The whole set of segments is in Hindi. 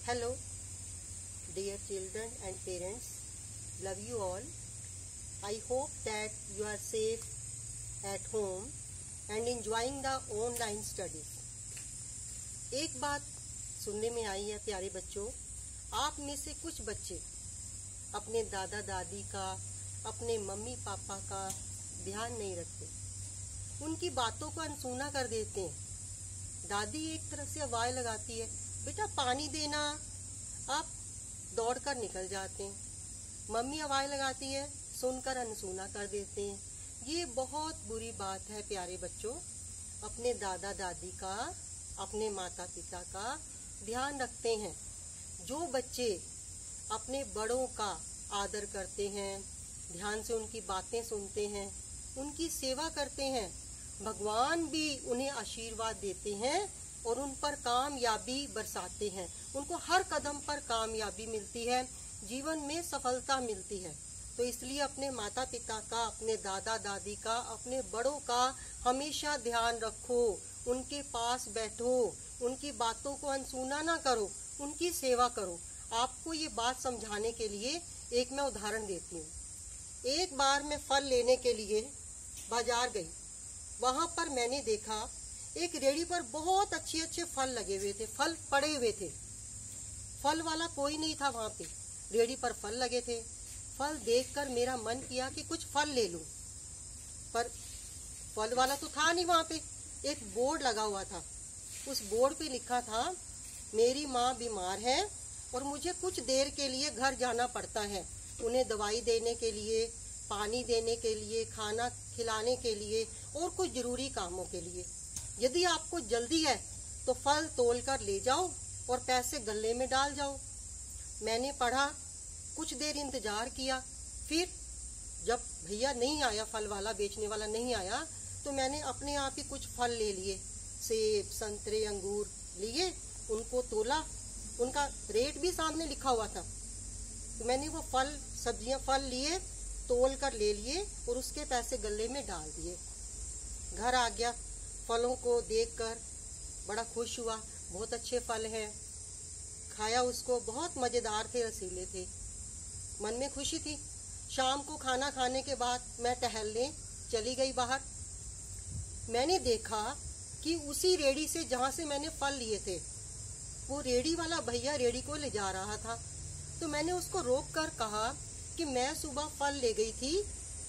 Hello, dear children and parents. Love you all. I hope that you are safe at home and enjoying the online studies. एक बात सुनने में आई है प्यारे बच्चों, आप में से कुछ बच्चे अपने दादा दादी का, अपने मम्मी पापा का ध्यान नहीं रखते, उनकी बातों को अनसुना कर देते हैं। दादी एक तरफ से आवाज़ लगाती है, बेटा पानी देना, आप दौड़कर निकल जाते हैं। मम्मी आवाज़ लगाती है, सुनकर अनसुना कर देते हैं। ये बहुत बुरी बात है प्यारे बच्चों। अपने दादा दादी का, अपने माता पिता का ध्यान रखते हैं। जो बच्चे अपने बड़ों का आदर करते हैं, ध्यान से उनकी बातें सुनते हैं, उनकी सेवा करते हैं, भगवान भी उन्हें आशीर्वाद देते हैं और उन पर कामयाबी बरसाते हैं। उनको हर कदम पर कामयाबी मिलती है, जीवन में सफलता मिलती है। तो इसलिए अपने माता पिता का, अपने दादा दादी का, अपने बड़ों का हमेशा ध्यान रखो, उनके पास बैठो, उनकी बातों को अनसुना ना करो, उनकी सेवा करो। आपको ये बात समझाने के लिए एक मैं उदाहरण देती हूँ। एक बार मैं फल लेने के लिए बाजार गई। वहाँ पर मैंने देखा एक रेड़ी पर बहुत अच्छे अच्छे फल लगे हुए थे, फल पड़े हुए थे। फल वाला कोई नहीं था वहाँ पे, रेड़ी पर फल लगे थे। फल देखकर मेरा मन किया कि कुछ फल ले लूं, पर फल वाला तो था नहीं वहाँ पे। एक बोर्ड लगा हुआ था, उस बोर्ड पे लिखा था, मेरी माँ बीमार है और मुझे कुछ देर के लिए घर जाना पड़ता है, उन्हें दवाई देने के लिए, पानी देने के लिए, खाना खिलाने के लिए और कुछ जरूरी कामों के लिए। यदि आपको जल्दी है तो फल तोल कर ले जाओ और पैसे गले में डाल जाओ। मैंने पढ़ा, कुछ देर इंतजार किया, फिर जब भैया नहीं आया, फल वाला बेचने वाला नहीं आया, तो मैंने अपने आप ही कुछ फल ले लिए। सेब, संतरे, अंगूर लिए, उनको तोला, उनका रेट भी सामने लिखा हुआ था। तो मैंने वो फल, सब्जियां, फल लिए, तोल कर ले लिए और उसके पैसे गले में डाल दिए। घर आ गया, फलों को देखकर बड़ा खुश हुआ, बहुत अच्छे फल हैं। खाया उसको, बहुत मज़ेदार थे, रसीले थे, मन में खुशी थी। शाम को खाना खाने के बाद मैं टहलने चली गई बाहर। मैंने देखा कि उसी रेड़ी से जहाँ से मैंने फल लिए थे, वो रेड़ी वाला भैया रेड़ी को ले जा रहा था। तो मैंने उसको रोक कर कहा कि मैं सुबह फल ले गई थी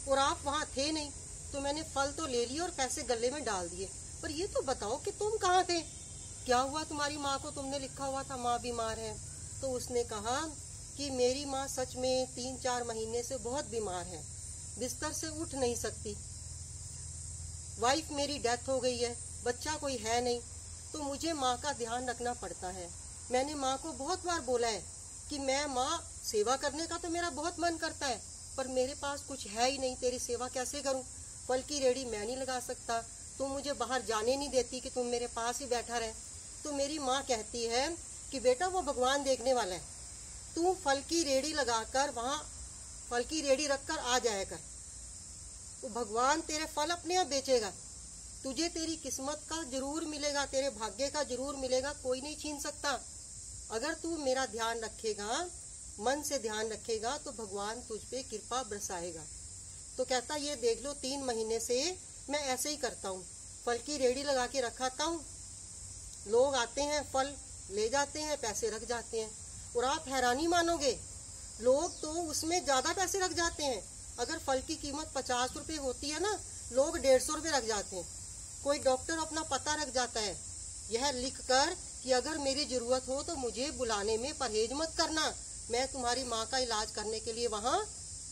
और आप वहाँ थे नहीं, तो मैंने फल तो ले लिए और पैसे गले में डाल दिए, पर ये तो बताओ कि तुम कहाँ थे, क्या हुआ तुम्हारी माँ को? तुमने लिखा हुआ था माँ बीमार है। तो उसने कहा कि मेरी माँ सच में 3-4 महीने से बहुत बीमार है, बिस्तर से उठ नहीं सकती, वाइफ मेरी डेथ हो गई है, बच्चा कोई है नहीं, तो मुझे माँ का ध्यान रखना पड़ता है। मैंने माँ को बहुत बार बोला है कि मैं माँ, सेवा करने का तो मेरा बहुत मन करता है, पर मेरे पास कुछ है ही नहीं, तेरी सेवा कैसे करूं? फल की रेड़ी मैं नहीं लगा सकता, तुम मुझे बाहर जाने नहीं देती कि तुम मेरे पास ही बैठा रहे। तो मेरी माँ कहती है कि बेटा वो भगवान देखने वाला है, तू फल की रेड़ी लगाकर वहाँ फल की रेड़ी रखकर आ जाया कर, तो भगवान तेरे फल अपने आप बेचेगा, तुझे तेरी किस्मत का जरूर मिलेगा, तेरे भाग्य का जरूर मिलेगा, कोई नहीं छीन सकता। अगर तू मेरा ध्यान रखेगा, मन से ध्यान रखेगा, तो भगवान तुझ पे कृपा बरसाएगा। तो कहता, ये देख लो 3 महीने से मैं ऐसे ही करता हूँ, फल की रेड़ी लगा के रखाता हूँ, लोग आते हैं, फल ले जाते हैं, पैसे रख जाते हैं, और आप हैरानी मानोगे, लोग तो उसमें ज़्यादा पैसे रख जाते हैं। अगर फल की कीमत 50 रुपये होती है ना, लोग 150 रुपये रख जाते हैं। कोई डॉक्टर अपना पता रख जाता है, यह लिख कर कि अगर मेरी ज़रूरत हो तो मुझे बुलाने में परहेज मत करना, मैं तुम्हारी माँ का इलाज करने के लिए वहाँ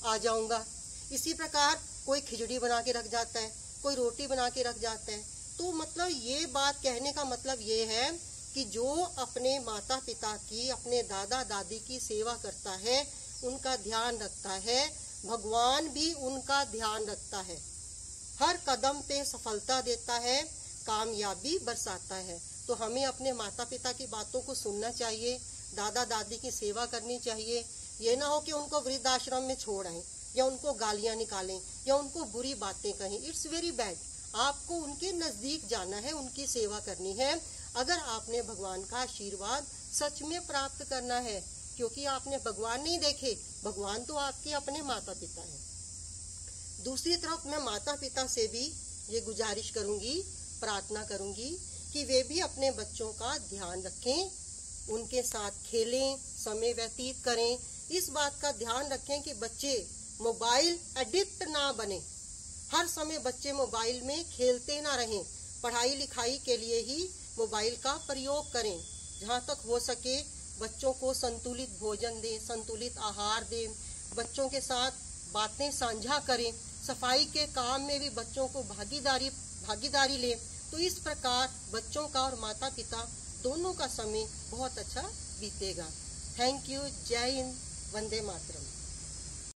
आ जाऊँगा। इसी प्रकार कोई खिचड़ी बना के रख जाता है, कोई रोटी बना के रख जाता है। तो मतलब ये बात कहने का मतलब ये है कि जो अपने माता पिता की, अपने दादा दादी की सेवा करता है, उनका ध्यान रखता है, भगवान भी उनका ध्यान रखता है, हर कदम पे सफलता देता है, कामयाबी बरसाता है। तो हमें अपने माता पिता की बातों को सुनना चाहिए, दादा दादी की सेवा करनी चाहिए। ये ना हो कि उनको वृद्धाश्रम में छोड़ आएं, या उनको गालियां निकालें, या उनको बुरी बातें कहें। It's very bad. आपको उनके नज़दीक जाना है, उनकी सेवा करनी है। अगर आपने भगवान का आशीर्वाद सच में प्राप्त करना है, क्योंकि आपने भगवान नहीं देखे, भगवान तो आपके अपने माता पिता हैं। दूसरी तरफ मैं माता पिता से भी ये गुजारिश करूंगी, प्रार्थना करूंगी कि वे भी अपने बच्चों का ध्यान रखें, उनके साथ खेलें, समय व्यतीत करें। इस बात का ध्यान रखें कि बच्चे मोबाइल एडिक्ट ना बने। हर समय बच्चे मोबाइल में खेलते ना रहें। पढ़ाई लिखाई के लिए ही मोबाइल का प्रयोग करें। जहाँ तक हो सके बच्चों को संतुलित भोजन दें, संतुलित आहार दें, बच्चों के साथ बातें साझा करें, सफाई के काम में भी बच्चों को भागीदारी लें। तो इस प्रकार बच्चों का और माता पिता दोनों का समय बहुत अच्छा बीतेगा। Thank you. जय हिंद। वंदे मातरम।